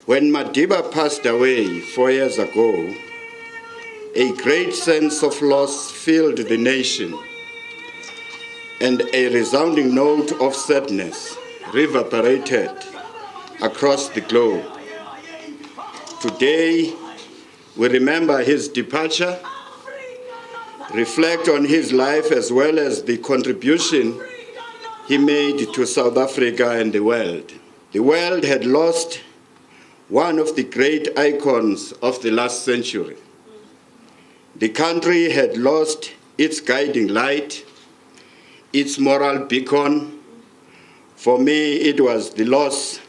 When Madiba passed away 4 years ago, a great sense of loss filled the nation, and a resounding note of sadness reverberated across the globe. Today, we remember his departure, reflect on his life as well as the contribution he made to South Africa and the world. The world had lost one of the great icons of the last century. The country had lost its guiding light, its moral beacon. For me, it was the loss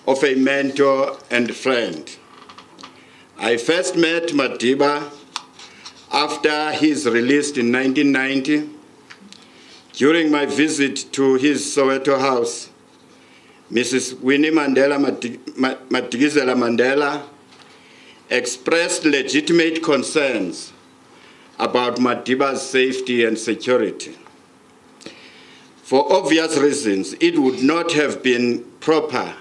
of a mentor and friend. I first met Madiba after his release in 1990. During my visit to his Soweto house, Mrs. Winnie Madikizela Mandela expressed legitimate concerns about Madiba's safety and security. For obvious reasons, it would not have been proper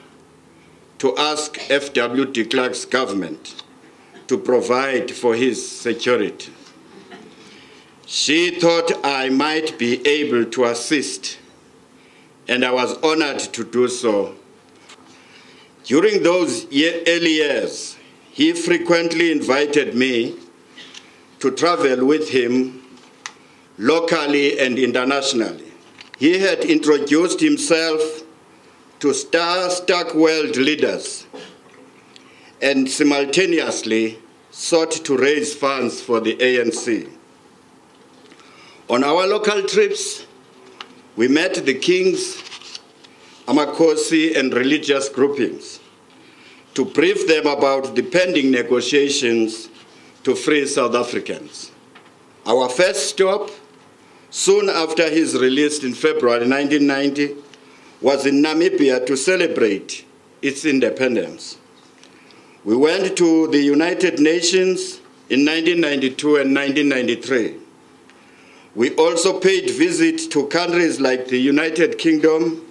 to ask F.W. de Klerk's government to provide for his security. She thought I might be able to assist, and I was honored to do so. During those early years, he frequently invited me to travel with him locally and internationally. He had introduced himself to star-struck world leaders and simultaneously sought to raise funds for the ANC. On our local trips, we met the kings, amakosi, and religious groupings to brief them about the pending negotiations to free South Africans. Our first stop, soon after his release in February 1990, was in Namibia to celebrate its independence. We went to the United Nations in 1992 and 1993. We also paid visits to countries like the United Kingdom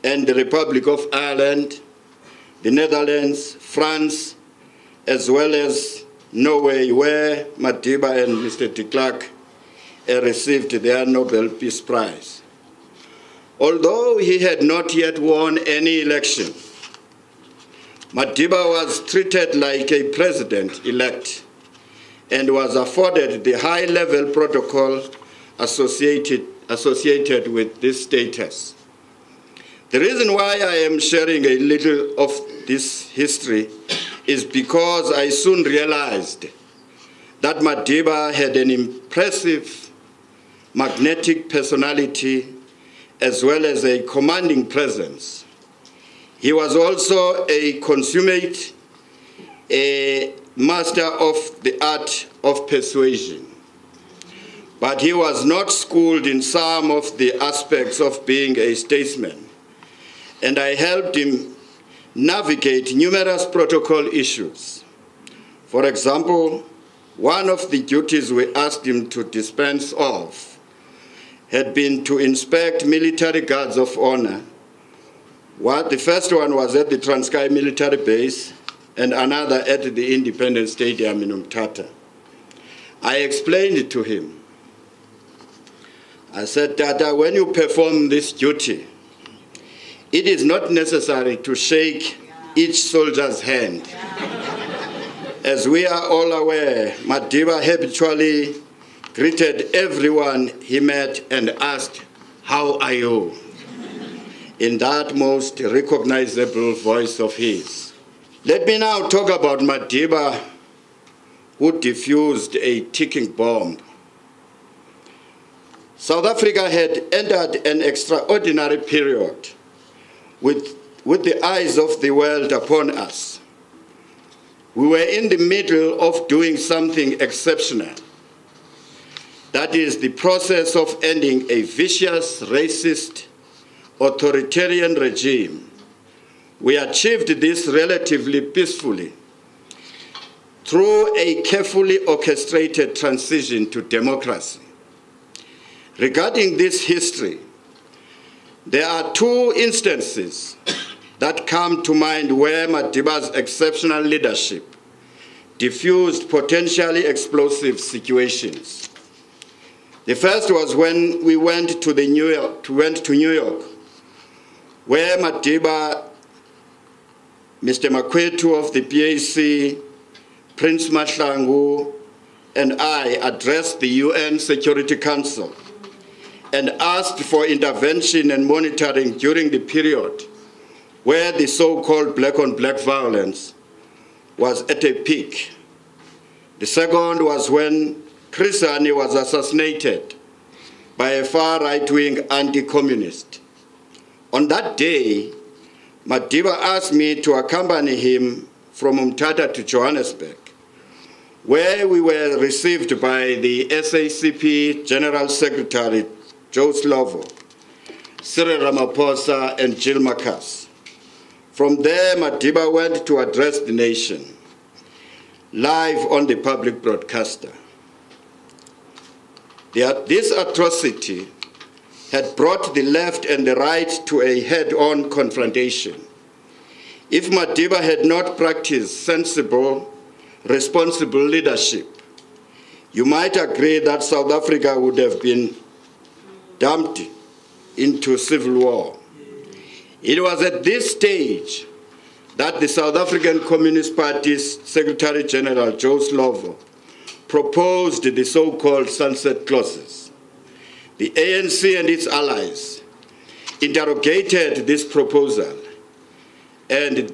and the Republic of Ireland, the Netherlands, France, as well as Norway, where Madiba and Mr. de Klerk received their Nobel Peace Prize. Although he had not yet won any election, Madiba was treated like a president-elect and was afforded the high-level protocol associated with this status. The reason why I am sharing a little of this history is because I soon realized that Madiba had an impressive, magnetic personality as well as a commanding presence. He was also a consummate, a master of the art of persuasion. But he was not schooled in some of the aspects of being a statesman, and I helped him navigate numerous protocol issues. For example, one of the duties we asked him to dispense of had been to inspect military guards of honor. The first one was at the Transkei military base and another at the Independence Stadium in Umtata. I explained it to him. I said, Tata, when you perform this duty, it is not necessary to shake each soldier's hand. As we are all aware, Madiba habitually greeted everyone he met and asked, "How are you?" in that most recognizable voice of his. Let me now talk about Madiba, who defused a ticking bomb. South Africa had entered an extraordinary period with the eyes of the world upon us. We were in the middle of doing something exceptional. That is the process of ending a vicious, racist, authoritarian regime. We achieved this relatively peacefully through a carefully orchestrated transition to democracy. Regarding this history, there are two instances that come to mind were Madiba's exceptional leadership diffused potentially explosive situations. The first was when we went to New York, where Madiba, Mr. Makwetu of the PAC, Prince Mahlangu, and I addressed the UN Security Council and asked for intervention and monitoring during the period where the so-called black-on-black violence was at a peak. The second was when Chris Hani was assassinated by a far-right-wing anti-communist. On that day, Madiba asked me to accompany him from Umtata to Johannesburg, where we were received by the SACP General Secretary Joe Slovo, Cyril Ramaphosa, and Jill Marcus. From there, Madiba went to address the nation, live on the public broadcaster. This atrocity had brought the left and the right to a head-on confrontation. If Madiba had not practiced sensible, responsible leadership, you might agree that South Africa would have been dumped into civil war. It was at this stage that the South African Communist Party's Secretary General Joe Slovo proposed the so-called sunset clauses. The ANC and its allies interrogated this proposal and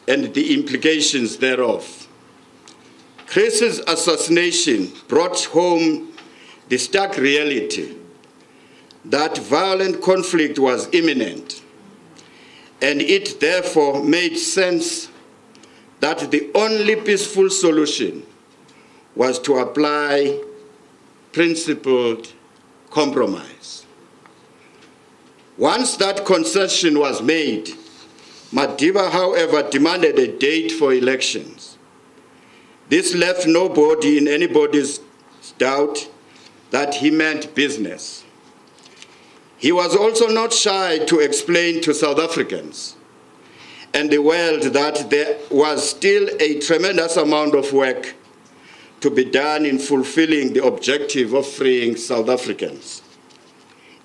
the implications thereof. Chris's assassination brought home the stark reality that violent conflict was imminent, and it therefore made sense that the only peaceful solution was to apply principled compromise. Once that concession was made, Madiba, however, demanded a date for elections. This left nobody in anybody's doubt that he meant business. He was also not shy to explain to South Africans and the world that there was still a tremendous amount of work to be done in fulfilling the objective of freeing South Africans.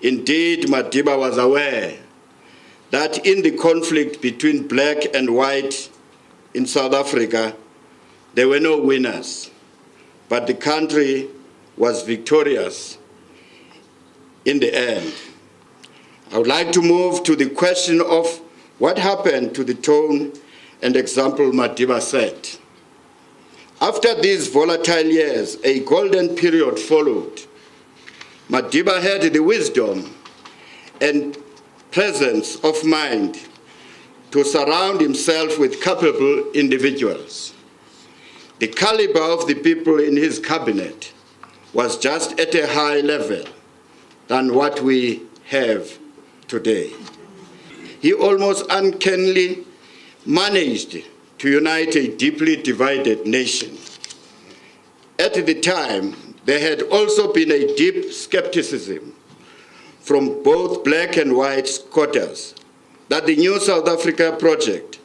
Indeed, Madiba was aware that in the conflict between black and white in South Africa, there were no winners, but the country was victorious in the end. I would like to move to the question of what happened to the tone and example Madiba set. After these volatile years, a golden period followed. Madiba had the wisdom and presence of mind to surround himself with capable individuals. The caliber of the people in his cabinet was just at a higher level than what we have today. He almost uncannily managed to unite a deeply divided nation. At the time, there had also been a deep skepticism from both black and white quarters that the new South Africa project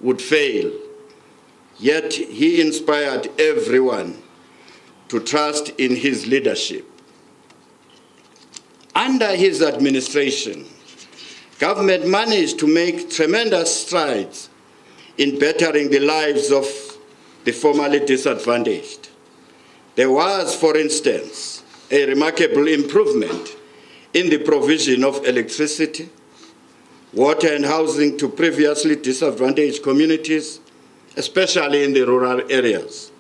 would fail. Yet he inspired everyone to trust in his leadership. Under his administration, government managed to make tremendous strides in bettering the lives of the formerly disadvantaged. There was, for instance, a remarkable improvement in the provision of electricity, water and housing to previously disadvantaged communities, especially in the rural areas.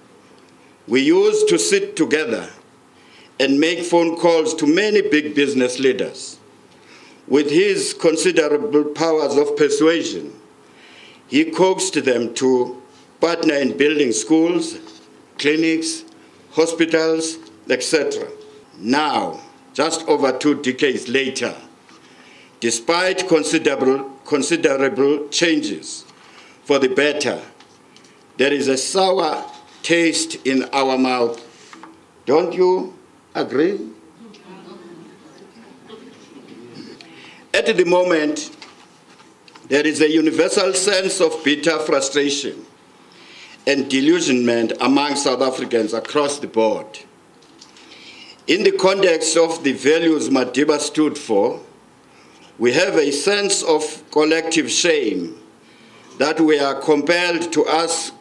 We used to sit together and make phone calls to many big business leaders. With his considerable powers of persuasion, he coaxed them to partner in building schools, clinics, hospitals, etc. Now, just over 2 decades later, despite considerable changes for the better, there is a sour taste in our mouth. Don't you agree? At the moment, There is a universal sense of bitter frustration and delusionment among South Africans across the board. In the context of the values Madiba stood for, we have a sense of collective shame that we are compelled to ask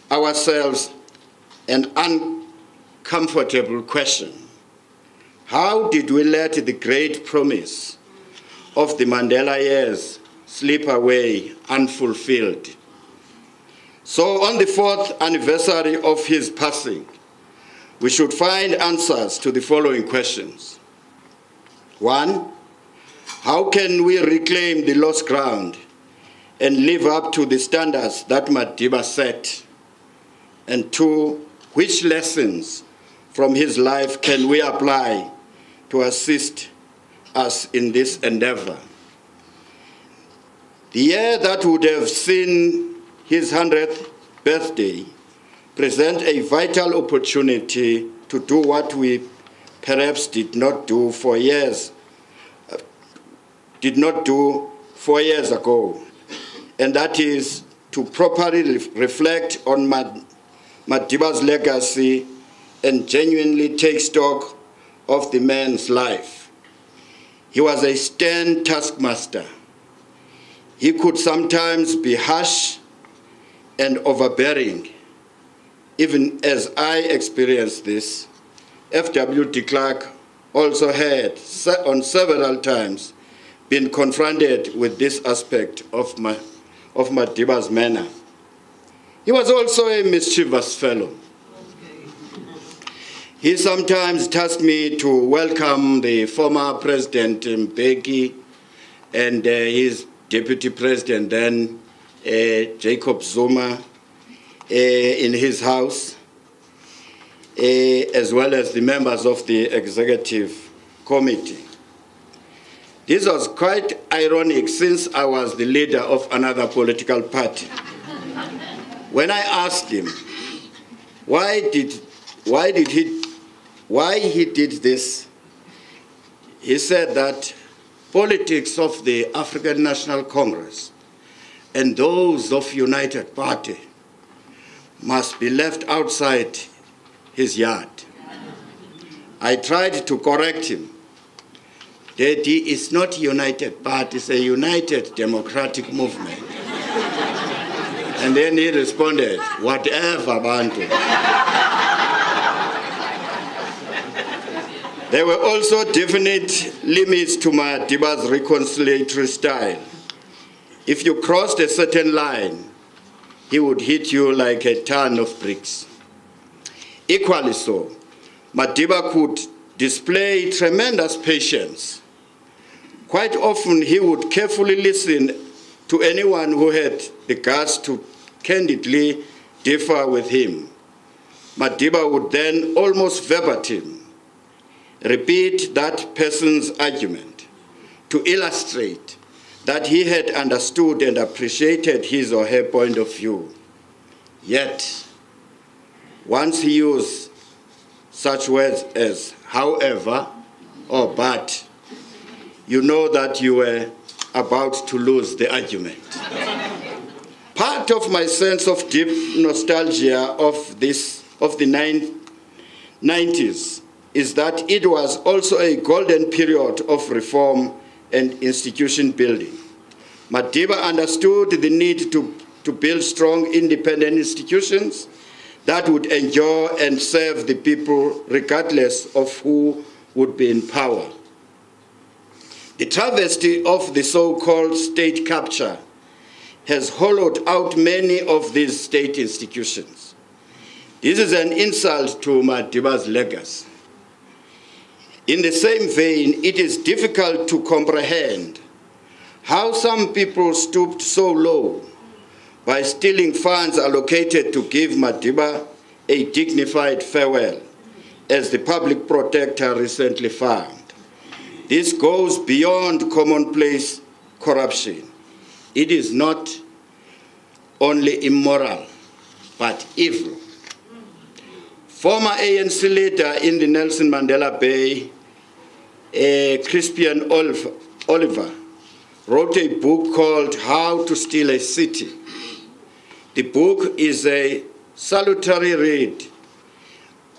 ourselves an uncomfortable question. How did we let the great promise of the Mandela years slip away unfulfilled? So on the 4th anniversary of his passing, we should find answers to the following questions. 1, how can we reclaim the lost ground and live up to the standards that Madiba set? And 2, which lessons from his life can we apply to assist us in this endeavor? The year that would have seen his 100th birthday present a vital opportunity to do what we perhaps did not do 4 years ago, and that is to properly reflect on Madiba's legacy and genuinely take stock of the man's life. He was a stern taskmaster. He could sometimes be harsh and overbearing. Even as I experienced this, F.W. de Klerk also had on several times been confronted with this aspect of Madiba's manner. He was also a mischievous fellow. He sometimes tasked me to welcome the former President Mbeki and his deputy president then, Jacob Zuma, in his house, as well as the members of the executive committee. This was quite ironic since I was the leader of another political party. When I asked him why he did this, he said that politics of the African National Congress and those of United Party must be left outside his yard. I tried to correct him. Daddy, it's not United Party, it's a United Democratic Movement. And then he responded, whatever, Bantu. There were also definite limits to Madiba's reconciliatory style. If you crossed a certain line, he would hit you like a ton of bricks. Equally so, Madiba could display tremendous patience. Quite often, he would carefully listen to anyone who had the guts to candidly differ with him. Madiba would then almost verbatim repeat that person's argument to illustrate that he had understood and appreciated his or her point of view. Yet, once he used such words as however or but, you know that you were about to lose the argument. Part of my sense of deep nostalgia of the 90s is that it was also a golden period of reform and institution building. Madiba understood the need to build strong independent institutions that would endure and serve the people regardless of who would be in power. The travesty of the so-called state capture has hollowed out many of these state institutions. This is an insult to Madiba's legacy. In the same vein, it is difficult to comprehend how some people stooped so low by stealing funds allocated to give Madiba a dignified farewell, as the public protector recently found. This goes beyond commonplace corruption. It is not only immoral, but evil. Former ANC leader in the Nelson Mandela Bay, Crispian Oliver, wrote a book called How to Steal a City. The book is a salutary read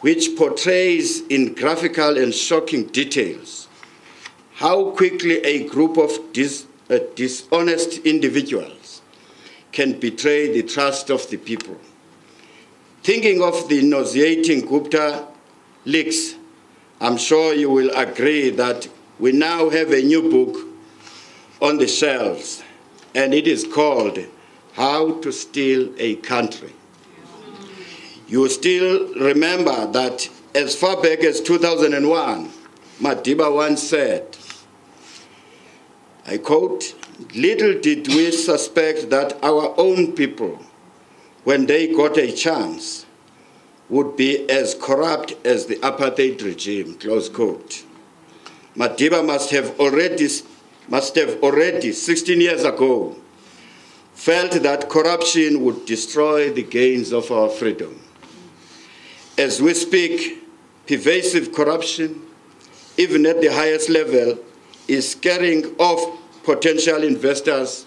which portrays in graphical and shocking details how quickly a group of dishonest individuals can betray the trust of the people. Thinking of the nauseating Gupta leaks, I'm sure you will agree that we now have a new book on the shelves, and it is called How to Steal a Country. You still remember that as far back as 2001, Madiba once said, I quote, "Little did we suspect that our own people, when they got a chance, would be as corrupt as the apartheid regime," close quote. Madiba must have already 16 years ago felt that corruption would destroy the gains of our freedom. As we speak, pervasive corruption, even at the highest level, is scaring off potential investors,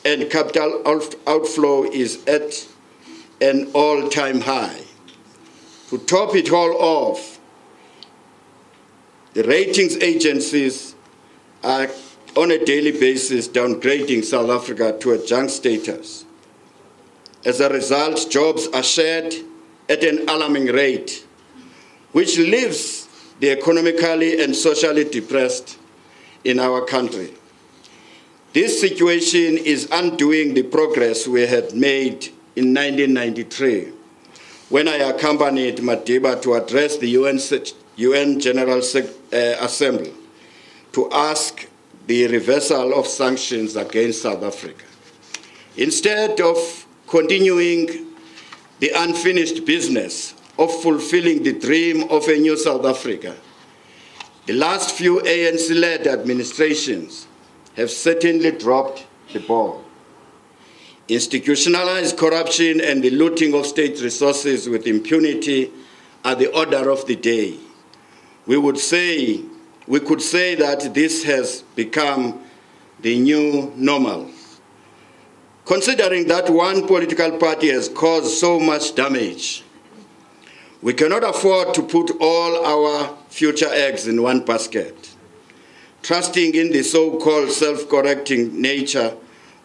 and capital outflow is at an all-time high. To top it all off, the ratings agencies are on a daily basis downgrading South Africa to a junk status. As a result, jobs are shared at an alarming rate, which leaves the economically and socially depressed in our country. This situation is undoing the progress we had made in 1993, when I accompanied Madiba to address the UN General Assembly to ask the reversal of sanctions against South Africa. Instead of continuing the unfinished business of fulfilling the dream of a new South Africa, the last few ANC-led administrations have certainly dropped the ball. Institutionalized corruption and the looting of state resources with impunity are the order of the day. We could say that this has become the new normal. Considering that one political party has caused so much damage, we cannot afford to put all our future eggs in one basket. Trusting in the so-called self-correcting nature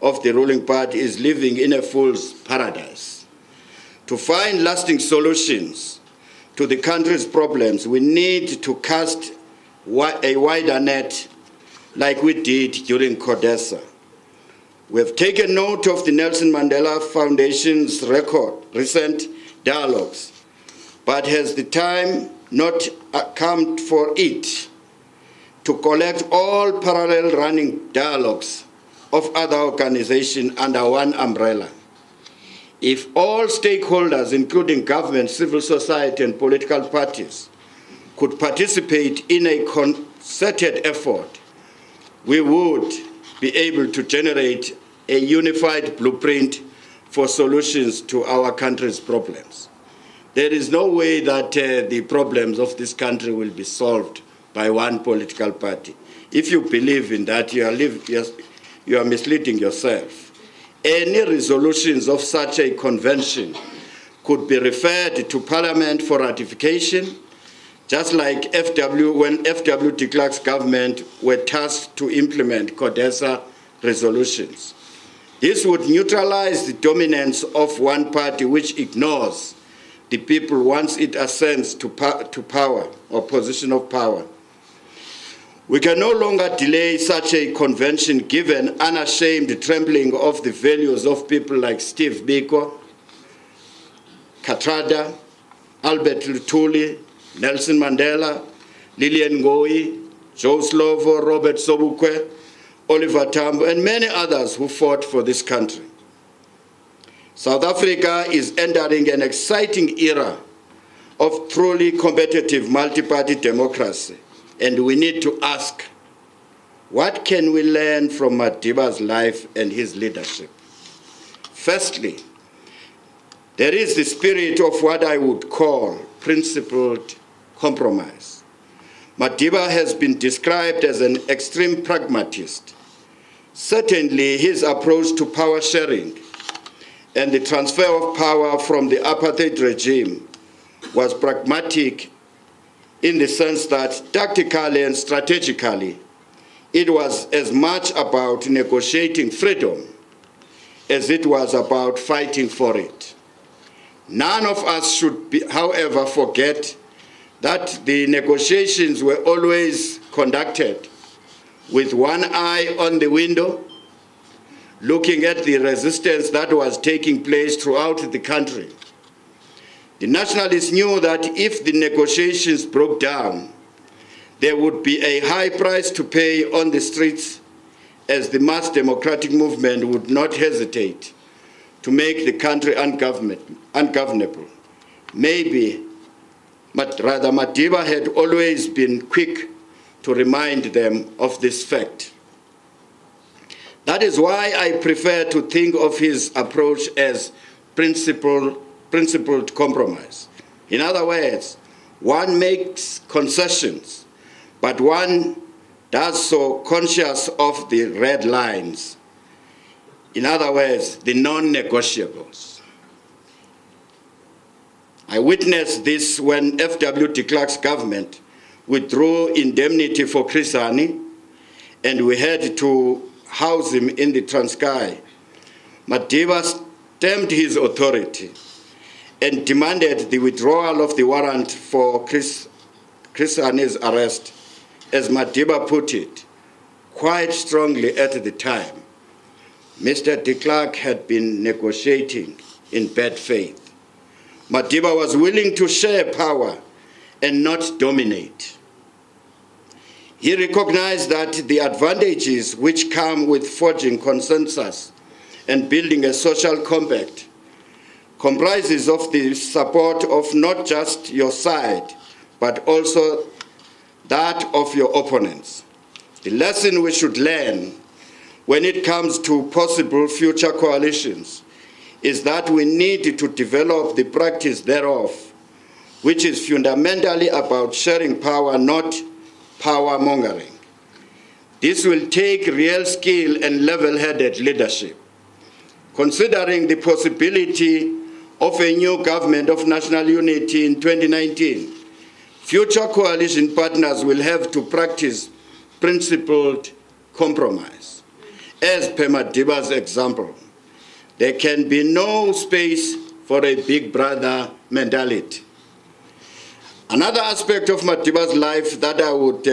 of the ruling party is living in a fool's paradise. To find lasting solutions to the country's problems, we need to cast a wider net like we did during CODESA. We have taken note of the Nelson Mandela Foundation's recent dialogues, but has the time not come for it to collect all parallel running dialogues of other organizations under one umbrella? If all stakeholders, including government, civil society, and political parties, could participate in a concerted effort, we would be able to generate a unified blueprint for solutions to our country's problems. There is no way that the problems of this country will be solved by one political party. If you believe in that, you are misleading yourself. Any resolutions of such a convention could be referred to Parliament for ratification, just like when F.W. de Klerk's government were tasked to implement CODESA resolutions. This would neutralize the dominance of one party which ignores the people once it ascends to power or position of power. We can no longer delay such a convention given unashamed trampling of the values of people like Steve Biko, Katrada, Albert Luthuli, Nelson Mandela, Lillian Ngoyi, Joe Slovo, Robert Sobukwe, Oliver Tambo, and many others who fought for this country. South Africa is entering an exciting era of truly competitive multi-party democracy, and we need to ask, what can we learn from Madiba's life and his leadership? Firstly, there is the spirit of what I would call principled compromise. Madiba has been described as an extreme pragmatist. Certainly, his approach to power sharing and the transfer of power from the apartheid regime was pragmatic in the sense that tactically and strategically, it was as much about negotiating freedom as it was about fighting for it. None of us should, however, forget that the negotiations were always conducted with one eye on the window, looking at the resistance that was taking place throughout the country. The nationalists knew that if the negotiations broke down, there would be a high price to pay on the streets, as the mass democratic movement would not hesitate to make the country ungovernable. Maybe, but rather Madiba had always been quick to remind them of this fact. That is why I prefer to think of his approach as principled compromise. In other words, one makes concessions, but one does so conscious of the red lines. In other words, the non-negotiables. I witnessed this when F.W. de Klerk's government withdrew indemnity for Chris Hani, and we had to house him in the Transkei. Madiba stamped his authority and demanded the withdrawal of the warrant for Chris Hani's arrest, as Madiba put it, quite strongly at the time. Mr. de Klerk had been negotiating in bad faith. Madiba was willing to share power and not dominate. He recognized that the advantages which come with forging consensus and building a social compact comprises of the support of not just your side, but also that of your opponents. The lesson we should learn when it comes to possible future coalitions is that we need to develop the practice thereof, which is fundamentally about sharing power, not power mongering. This will take real skill and level-headed leadership. Considering the possibility of a new government of national unity in 2019, future coalition partners will have to practice principled compromise. As per Madiba's example, there can be no space for a big brother mentality. Another aspect of Madiba's life that I would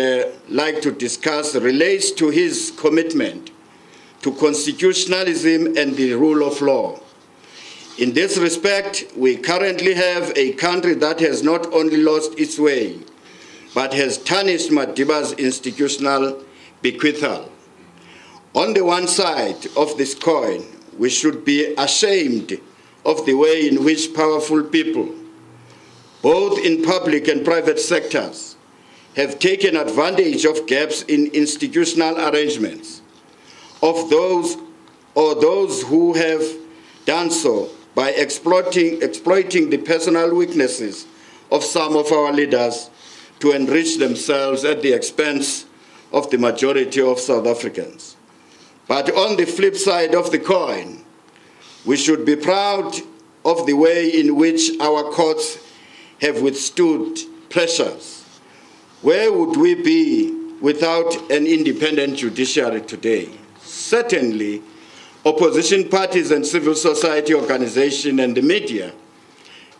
like to discuss relates to his commitment to constitutionalism and the rule of law. In this respect, we currently have a country that has not only lost its way, but has tarnished Madiba's institutional bequeathal. On the one side of this coin, we should be ashamed of the way in which powerful people, both in public and private sectors, have taken advantage of gaps in institutional arrangements, of those who have done so by exploiting the personal weaknesses of some of our leaders to enrich themselves at the expense of the majority of South Africans. But on the flip side of the coin, we should be proud of the way in which our courts have withstood pressures. Where would we be without an independent judiciary today? Certainly, opposition parties and civil society organizations and the media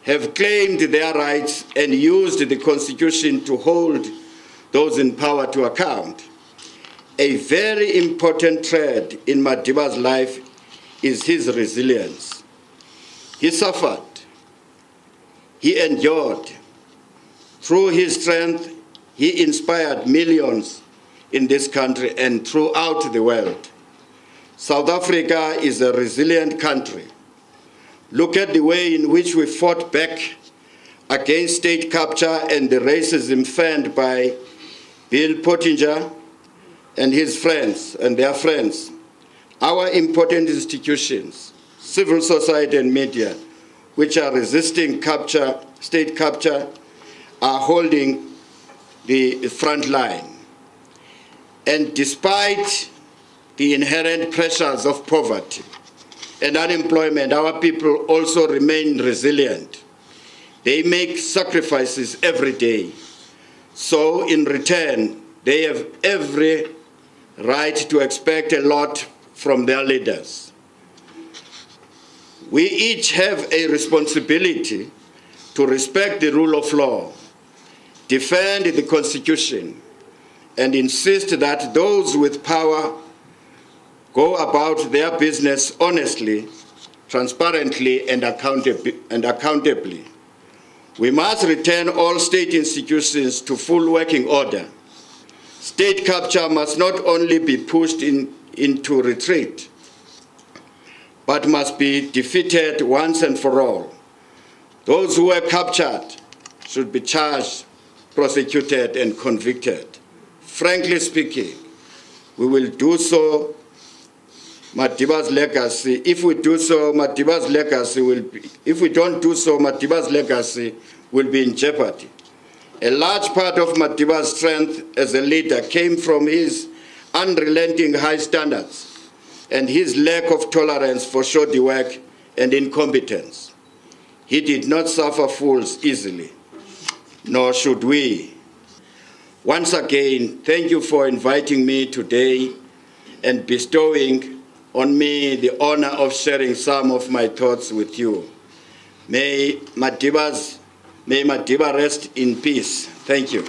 have claimed their rights and used the Constitution to hold those in power to account. A very important thread in Madiba's life is his resilience. He suffered, he endured. Through his strength, he inspired millions in this country and throughout the world. South Africa is a resilient country. Look at the way in which we fought back against state capture and the racism fanned by Bill Pottinger and his friends and their friends. Our important institutions, civil society and media, which are resisting capture, state capture, are holding the front line. And despite the inherent pressures of poverty and unemployment, our people also remain resilient. They make sacrifices every day. So in return, they have every right to expect a lot from their leaders. We each have a responsibility to respect the rule of law, defend the Constitution, and insist that those with power go about their business honestly, transparently, and accountably. We must return all state institutions to full working order. State capture must not only be pushed into retreat, but must be defeated once and for all. Those who were captured should be charged, prosecuted, and convicted. Frankly speaking, we will do so. Madiba's legacy, if we do so, Madiba's legacy will be, if we don't do so, Madiba's legacy will be in jeopardy. A large part of Madiba's strength as a leader came from his unrelenting high standards and his lack of tolerance for shoddy work and incompetence. He did not suffer fools easily, nor should we. Once again, thank you for inviting me today and bestowing on me the honor of sharing some of my thoughts with you. May Madiba rest in peace. Thank you.